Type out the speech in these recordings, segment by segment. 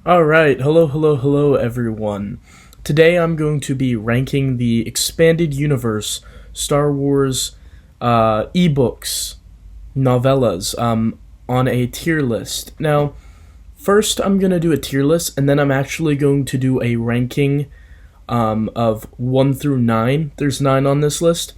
Alright, hello everyone. Today I'm going to be ranking the Expanded Universe Star Wars eBooks, novellas, on a tier list. Now, first I'm going to do a tier list, and then I'm actually going to do a ranking of 1 through 9. There's 9 on this list.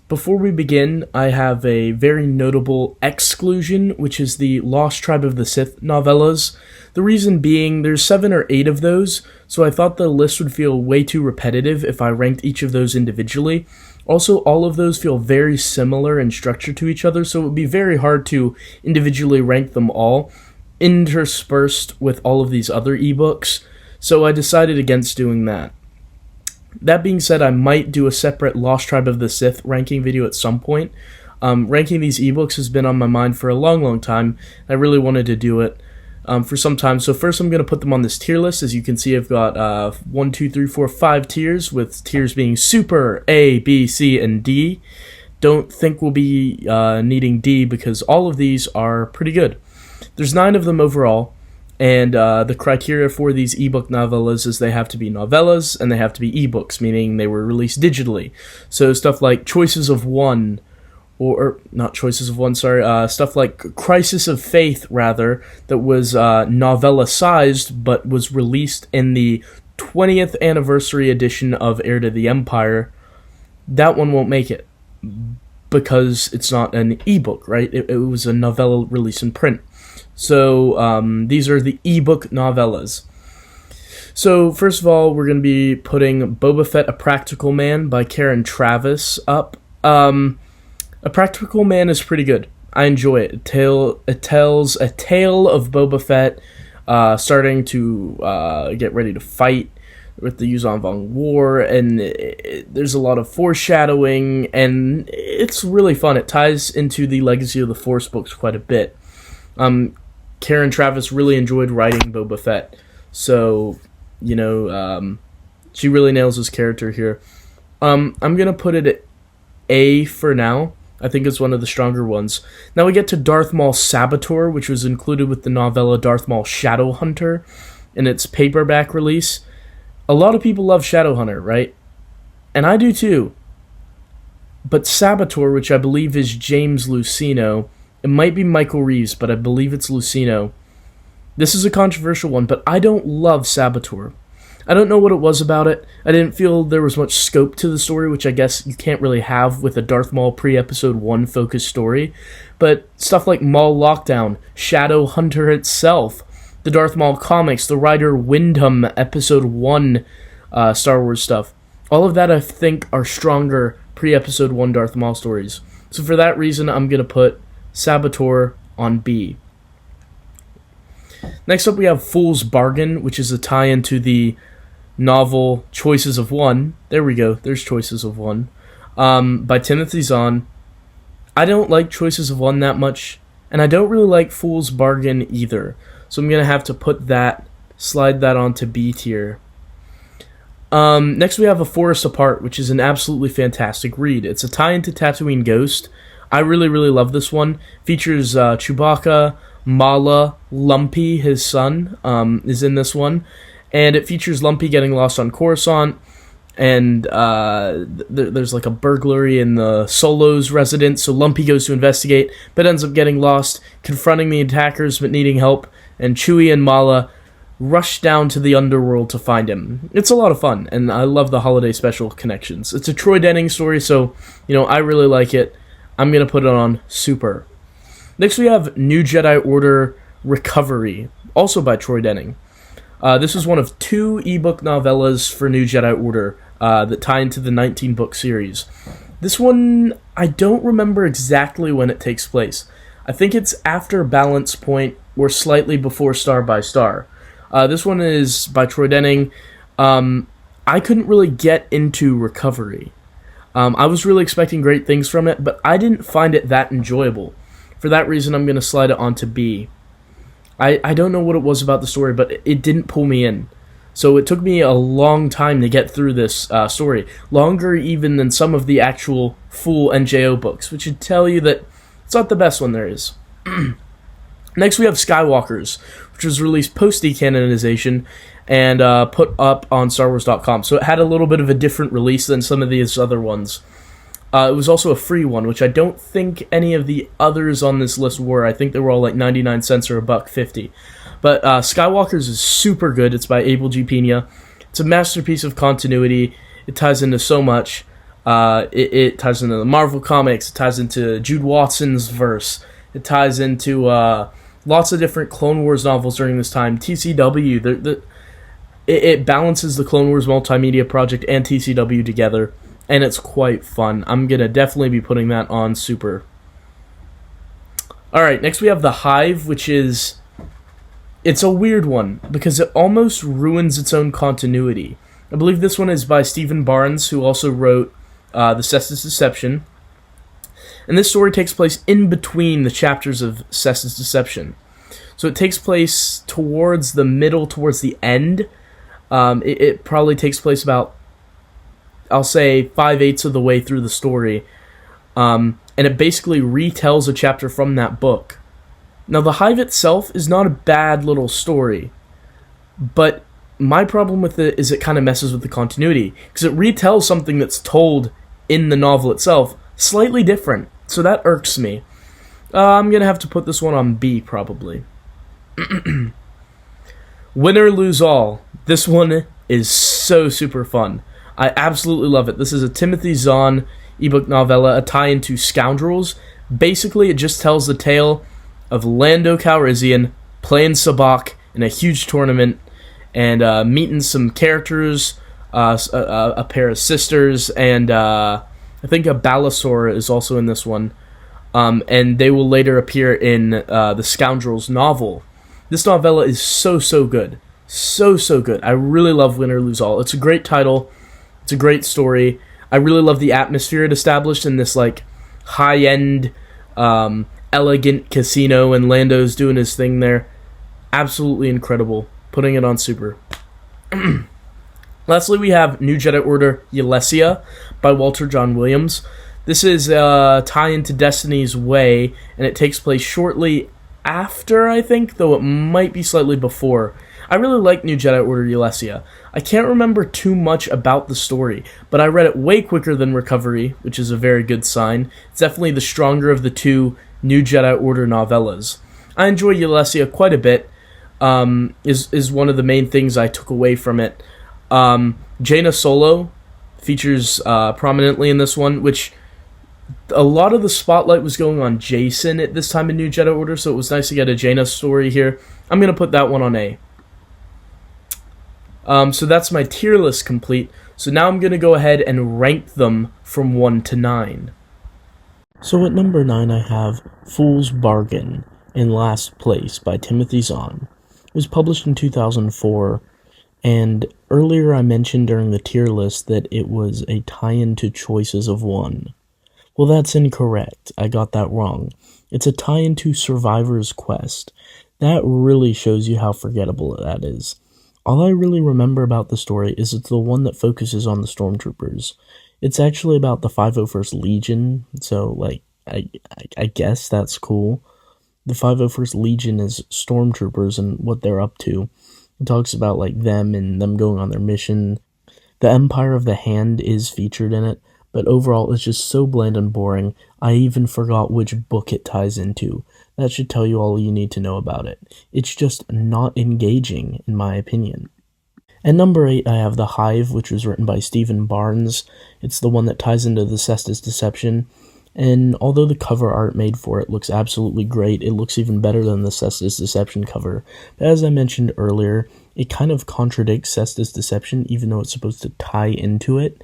Before we begin, I have a very notable exclusion, which is the Lost Tribe of the Sith novellas. The reason being, there's 7 or 8 of those, so I thought the list would feel way too repetitive if I ranked each of those individually. Also, all of those feel very similar in structure to each other, so it would be very hard to individually rank them all, interspersed with all of these other ebooks, so I decided against doing that. That being said, I might do a separate Lost Tribe of the Sith ranking video at some point. Ranking these ebooks has been on my mind for a long time. I really wanted to do it for some time. So first I'm going to put them on this tier list. As you can see, I've got 1, 2, 3, 4, 5 tiers, with tiers being Super, A, B, C, and D. Don't think we'll be needing D because all of these are pretty good. There's 9 of them overall. And the criteria for these ebook novellas is they have to be novellas and they have to be ebooks, meaning they were released digitally. So stuff like Choices of One, or not Choices of One, sorry, stuff like Crisis of Faith, rather, that was novella-sized but was released in the 20th anniversary edition of Heir to the Empire. That one won't make it because it's not an ebook, right? It was a novella released in print. So these are the ebook novellas. So first of all, we're going to be putting Boba Fett, A Practical Man by Karen Traviss up. A Practical Man is pretty good. I enjoy it. It tells a tale of Boba Fett starting to get ready to fight with the Yuuzhan Vong War, and there's a lot of foreshadowing, and it's really fun. It ties into the Legacy of the Force books quite a bit. Karen Traviss really enjoyed writing Boba Fett, so, you know, she really nails his character here. I'm going to put it at A for now. I think it's one of the stronger ones. Now we get to Darth Maul Saboteur, which was included with the novella Darth Maul Shadowhunter in its paperback release. A lot of people love Shadowhunter, right? And I do too. But Saboteur, which I believe is James Luceno, it might be Michael Reeves, but I believe it's Luceno. This is a controversial one, but I don't love Saboteur. I don't know what it was about it. I didn't feel there was much scope to the story, which I guess you can't really have with a Darth Maul pre-Episode 1 focused story. But stuff like Maul Lockdown, Shadowhunter itself, the Darth Maul comics, the Ryder Windham Episode 1 Star Wars stuff, all of that I think are stronger pre-Episode 1 Darth Maul stories. So for that reason, I'm going to put Saboteur on B. Next up we have Fool's Bargain, which is a tie-in to the novel Choices of One. There we go, there's Choices of One, by Timothy Zahn. I don't like Choices of One that much, and I don't really like Fool's Bargain either, so I'm going to have to slide that onto B tier. Next we have A Forest Apart, which is an absolutely fantastic read. It's a tie-in to Tatooine Ghost. I really love this one. Features Chewbacca, Mala, Lumpy, his son, is in this one. And it features Lumpy getting lost on Coruscant, and there's like a burglary in the Solo's residence, so Lumpy goes to investigate, but ends up getting lost, confronting the attackers but needing help, and Chewie and Mala rush down to the underworld to find him. It's a lot of fun, and I love the holiday special connections. It's a Troy Denning story, so, you know, I really like it. I'm going to put it on Super. Next we have New Jedi Order Recovery, also by Troy Denning. This is one of 2 ebook novellas for New Jedi Order that tie into the 19-book series. This one, I don't remember exactly when it takes place. I think it's after Balance Point or slightly before Star by Star. This one is by Troy Denning. I couldn't really get into Recovery. I was really expecting great things from it, but I didn't find it that enjoyable. For that reason, I'm going to slide it onto B. I don't know what it was about the story, but it didn't pull me in. So it took me a long time to get through this story, longer even than some of the actual full NJO books, which should tell you that it's not the best one there is. Next we have Skywalkers, which was released post-decanonization and put up on StarWars.com. So it had a little bit of a different release than some of these other ones. It was also a free one, which I don't think any of the others on this list were. I think they were all like 99 cents or $1.50. But Skywalkers is super good. It's by Abel G. Pena. It's a masterpiece of continuity. It ties into so much. It ties into the Marvel Comics. It ties into Jude Watson's verse. It ties into lots of different Clone Wars novels during this time. TCW, it balances the Clone Wars Multimedia Project and TCW together, and it's quite fun. I'm going to definitely be putting that on Super. Alright, next we have The Hive, which is... It's a weird one, because it almost ruins its own continuity. I believe this one is by Stephen Barnes, who also wrote The Cestus Deception. And this story takes place in between the chapters of Cestus Deception. So it takes place towards the middle, towards the end. It probably takes place about, I'll say, 5/8 of the way through the story. And it basically retells a chapter from that book. Now, The Hive itself is not a bad little story, but my problem with it is it kind of messes with the continuity, because it retells something that's told in the novel itself slightly different, so that irks me. I'm going to have to put this one on B, probably. Win or Lose All. This one is so super fun. I absolutely love it. This is a Timothy Zahn ebook novella, a tie-in to Scoundrels. Basically, it just tells the tale of Lando Calrissian playing Sabacc in a huge tournament and meeting some characters, a pair of sisters, and I think a Balasor is also in this one. And they will later appear in the Scoundrels novel. This novella is so good. So good. I really love Win or Lose All. It's a great title. It's a great story. I really love the atmosphere it established in this like high-end, elegant casino, and Lando's doing his thing there. Absolutely incredible. Putting it on Super. Lastly, we have New Jedi Order Ylesia by Walter John Williams. This is a tie-in to Destiny's Way, and it takes place shortly after, I think, though it might be slightly before. I really like New Jedi Order Ylesia. I can't remember too much about the story, but I read it way quicker than Recovery, which is a very good sign. It's definitely the stronger of the two New Jedi Order novellas. I enjoy Ylesia quite a bit, is one of the main things I took away from it. Jaina Solo features prominently in this one, which a lot of the spotlight was going on Jason at this time in New Jedi Order, so it was nice to get a Jaina story here. I'm going to put that one on A. So that's my tier list complete. So now I'm going to go ahead and rank them from 1 to 9. So at number 9 I have Fool's Bargain in Last Place by Timothy Zahn. It was published in 2004, and earlier I mentioned during the tier list that it was a tie-in to Choices of One. Well, that's incorrect. I got that wrong. It's a tie-in to Survivor's Quest. That really shows you how forgettable that is. All I really remember about the story is it's the one that focuses on the stormtroopers. It's actually about the 501st Legion, so, like, I guess that's cool. The 501st Legion is stormtroopers and what they're up to. It talks about, like, them and them going on their mission. The Empire of the Hand is featured in it, but overall it's just so bland and boring, I even forgot which book it ties into. That should tell you all you need to know about it. It's just not engaging, in my opinion. At number 8, I have The Hive, which was written by Stephen Barnes. It's the one that ties into the Cestus Deception, and although the cover art made for it looks absolutely great, it looks even better than the Cestus Deception cover. But as I mentioned earlier, it kind of contradicts Cestus Deception, even though it's supposed to tie into it.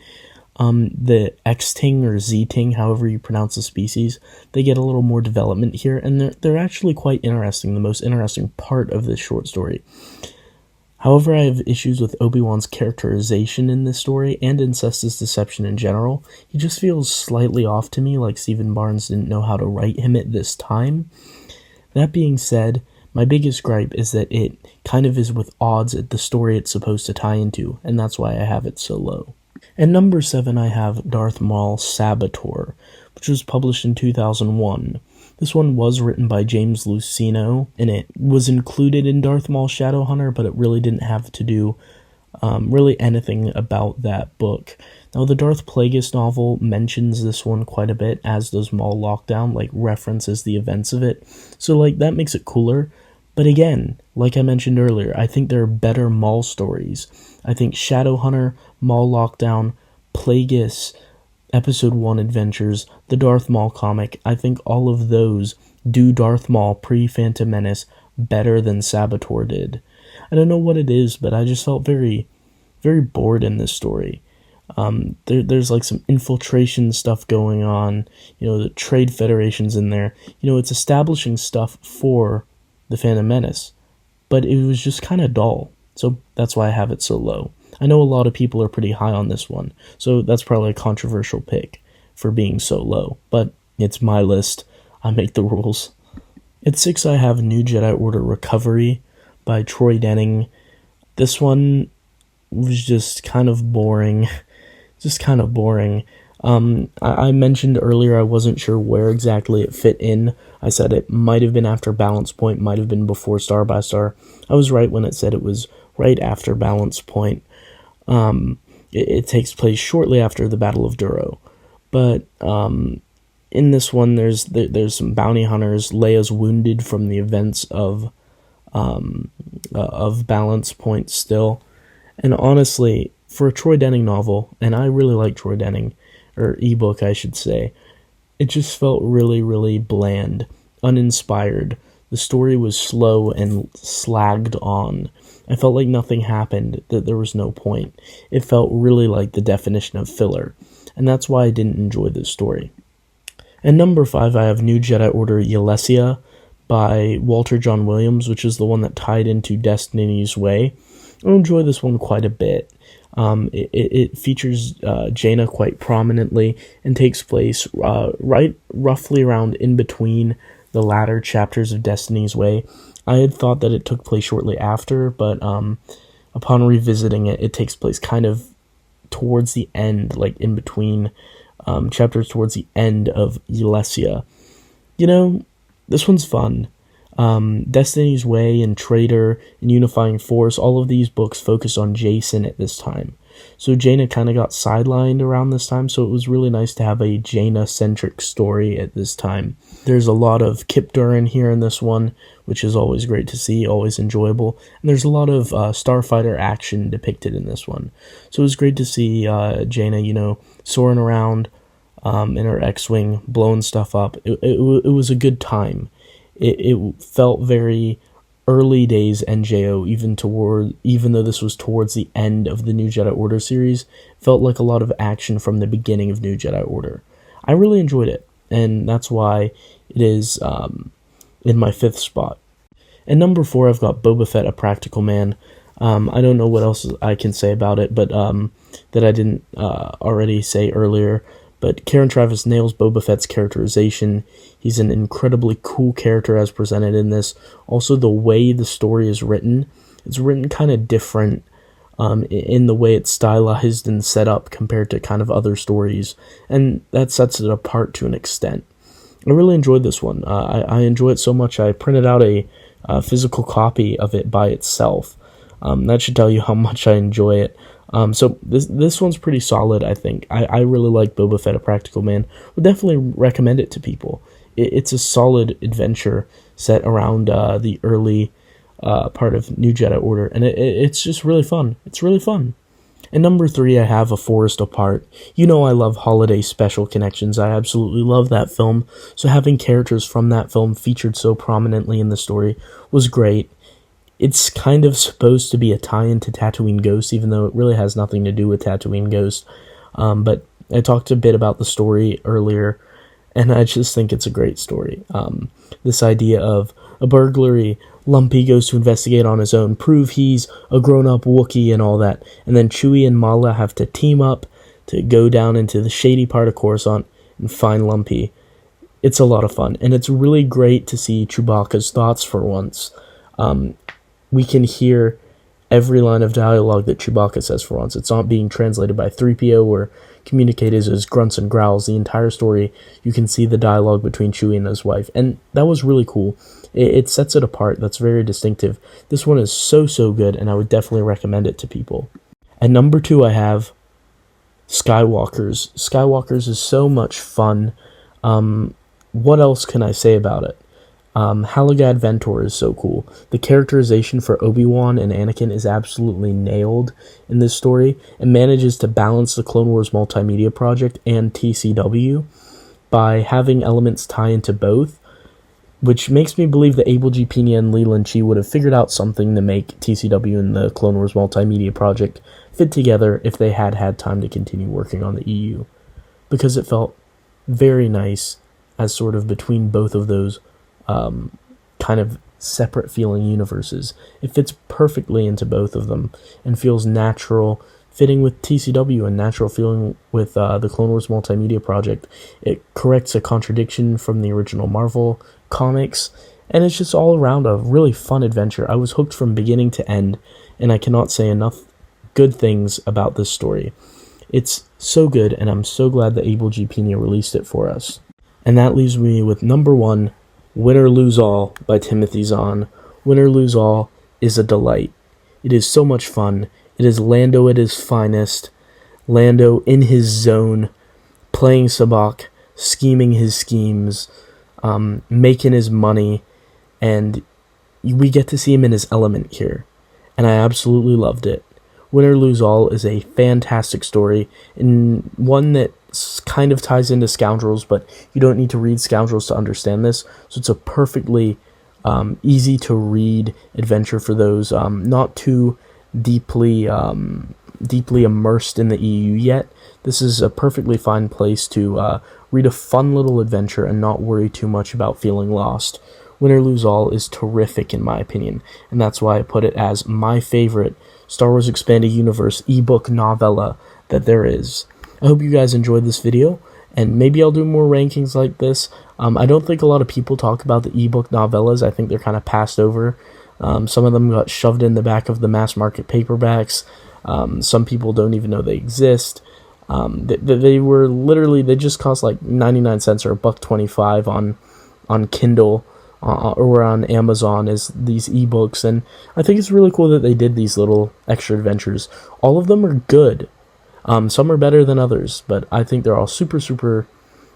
The X-Ting or Z-Ting, however you pronounce the species, they get a little more development here, and they're actually quite interesting, the most interesting part of this short story. However, I have issues with Obi-Wan's characterization in this story, and in Cestus Deception in general. He just feels slightly off to me, like Stephen Barnes didn't know how to write him at this time. That being said, My biggest gripe is that it kind of is with odds at the story it's supposed to tie into, and that's why I have it so low. At number 7, I have Darth Maul Saboteur, which was published in 2001. This one was written by James Luceno, and it was included in Darth Maul Shadowhunter, but it really didn't have to do really anything about that book. Now, the Darth Plagueis novel mentions this one quite a bit, as does Maul Lockdown, references the events of it. So, that makes it cooler. But again, like I mentioned earlier, I think there are better Maul stories. I think Shadowhunter, Maul Lockdown, Plagueis, Episode 1 Adventures, the Darth Maul comic, I think all of those do Darth Maul pre-Phantom Menace better than Saboteur did. I don't know what it is, but I just felt very, very bored in this story. There's some infiltration stuff going on, the Trade Federation's in there. It's establishing stuff for the Phantom Menace, but it was just kind of dull. So that's why I have it so low. I know a lot of people are pretty high on this one, so that's probably a controversial pick for being so low, but it's my list. I make the rules. At 6, I have New Jedi Order Recovery by Troy Denning. This one was just kind of boring. I mentioned earlier I wasn't sure where exactly it fit in. I said it might have been after Balance Point, might have been before Star by Star. I was right when it said it was right after Balance Point. It takes place shortly after the Battle of Duro. But in this one, there's some bounty hunters. Leia's wounded from the events of Balance Point still. And honestly, for a Troy Denning novel, and I really like Troy Denning, or ebook I should say, it just felt really, really bland, uninspired. The story was slow and slagged on. I felt like nothing happened, that there was no point. It felt really like the definition of filler, and that's why I didn't enjoy this story. At number 5, I have New Jedi Order Ylesia by Walter John Williams, which is the one that tied into Destiny's Way. I enjoy this one quite a bit. It features Jaina quite prominently and takes place roughly around in between the latter chapters of Destiny's Way. I had thought that it took place shortly after, but upon revisiting it, it takes place kind of towards the end, in between chapters towards the end of Ylesia. This one's fun. Destiny's Way and Traitor and Unifying Force, all of these books focus on Jacen at this time. So Jaina kind of got sidelined around this time, so it was really nice to have a Jaina-centric story at this time. There's a lot of Kip Durin here in this one, which is always great to see, always enjoyable. And there's a lot of Starfighter action depicted in this one. So it was great to see Jaina, soaring around in her X-Wing, blowing stuff up. It was a good time. It felt very early days NJO, even though this was towards the end of the New Jedi Order series. Felt like a lot of action from the beginning of New Jedi Order. I really enjoyed it, and that's why it is in my 5th spot. At number 4, I've got Boba Fett, A Practical Man. I don't know what else I can say about it, but that I didn't already say earlier. But Karen Travis nails Boba Fett's characterization. He's an incredibly cool character as presented in this. Also, the way the story is written, it's written kind of different in the way it's stylized and set up compared to kind of other stories. And that sets it apart to an extent. I really enjoyed this one. I enjoy it so much I printed out a physical copy of it by itself. That should tell you how much I enjoy it. So this one's pretty solid, I think. I really like Boba Fett, A Practical Man. Would definitely recommend it to people. It's a solid adventure set around the early part of New Jedi Order, and it's just really fun. It's really fun. At number 3, I have A Forest Apart. I love holiday special connections. I absolutely love that film. So having characters from that film featured so prominently in the story was great. It's kind of supposed to be a tie-in to Tatooine Ghost, even though it really has nothing to do with Tatooine Ghost. But I talked a bit about the story earlier, and I just think it's a great story. This idea of a burglary, Lumpy goes to investigate on his own, prove he's a grown-up Wookiee and all that, and then Chewie and Malla have to team up to go down into the shady part of Coruscant and find Lumpy. It's a lot of fun, and it's really great to see Chewbacca's thoughts for once. We can hear every line of dialogue that Chewbacca says for once. It's not being translated by 3PO or communicated as grunts and growls. The entire story, you can see the dialogue between Chewie and his wife, and that was really cool. It sets it apart. That's very distinctive. This one is so good, and I would definitely recommend it to people. At number 2, I have Skywalkers. Skywalkers is so much fun. What else can I say about it? Halagad Ventor is so cool. The characterization for Obi-Wan and Anakin is absolutely nailed in this story, and manages to balance the Clone Wars multimedia project and TCW by having elements tie into both, which makes me believe that Abel G. Pena and Leland Chi would have figured out something to make TCW and the Clone Wars multimedia project fit together if they had had time to continue working on the EU, because it felt very nice as sort of between both of those kind of separate feeling universes. It fits perfectly into both of them and feels natural, fitting with TCW and natural feeling with the Clone Wars multimedia project. It corrects a contradiction from the original Marvel comics, and it's just all around a really fun adventure. I was hooked from beginning to end, and I cannot say enough good things about this story. It's so good, and I'm so glad that Abel G. Pena released it for us. And that leaves me with number 1, Win or Lose All by Timothy Zahn. Win or Lose All is a delight. It is so much fun. It is Lando at his finest. Lando in his zone, playing Sabacc, scheming his schemes, making his money, and we get to see him in his element here. And I absolutely loved it. Win or Lose All is a fantastic story, and one that kind of ties into Scoundrels, but you don't need to read Scoundrels to understand this, so it's a perfectly easy to read adventure for those not too deeply immersed in the EU yet. This is a perfectly fine place to read a fun little adventure and not worry too much about feeling lost. Win or Lose All is terrific in my opinion, and that's why I put it as my favorite Star Wars Expanded Universe ebook novella that there is. I hope you guys enjoyed this video, and maybe I'll do more rankings like this. I don't think a lot of people talk about the ebook novellas. I think they're kind of passed over. Some of them got shoved in the back of the mass market paperbacks. Some people don't even know they exist. They were literally, they just cost like 99 cents or $1.25 on Kindle or on Amazon as these ebooks, and I think it's really cool that they did these little extra adventures. All of them are good. Some are better than others, but I think they're all super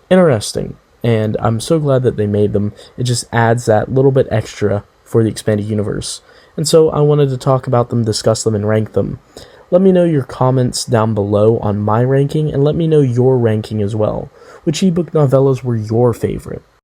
interesting, and I'm so glad that they made them. It just adds that little bit extra for the expanded universe. And so I wanted to talk about them, discuss them, and rank them. Let me know your comments down below on my ranking, and let me know your ranking as well. Which ebook novellas were your favorite?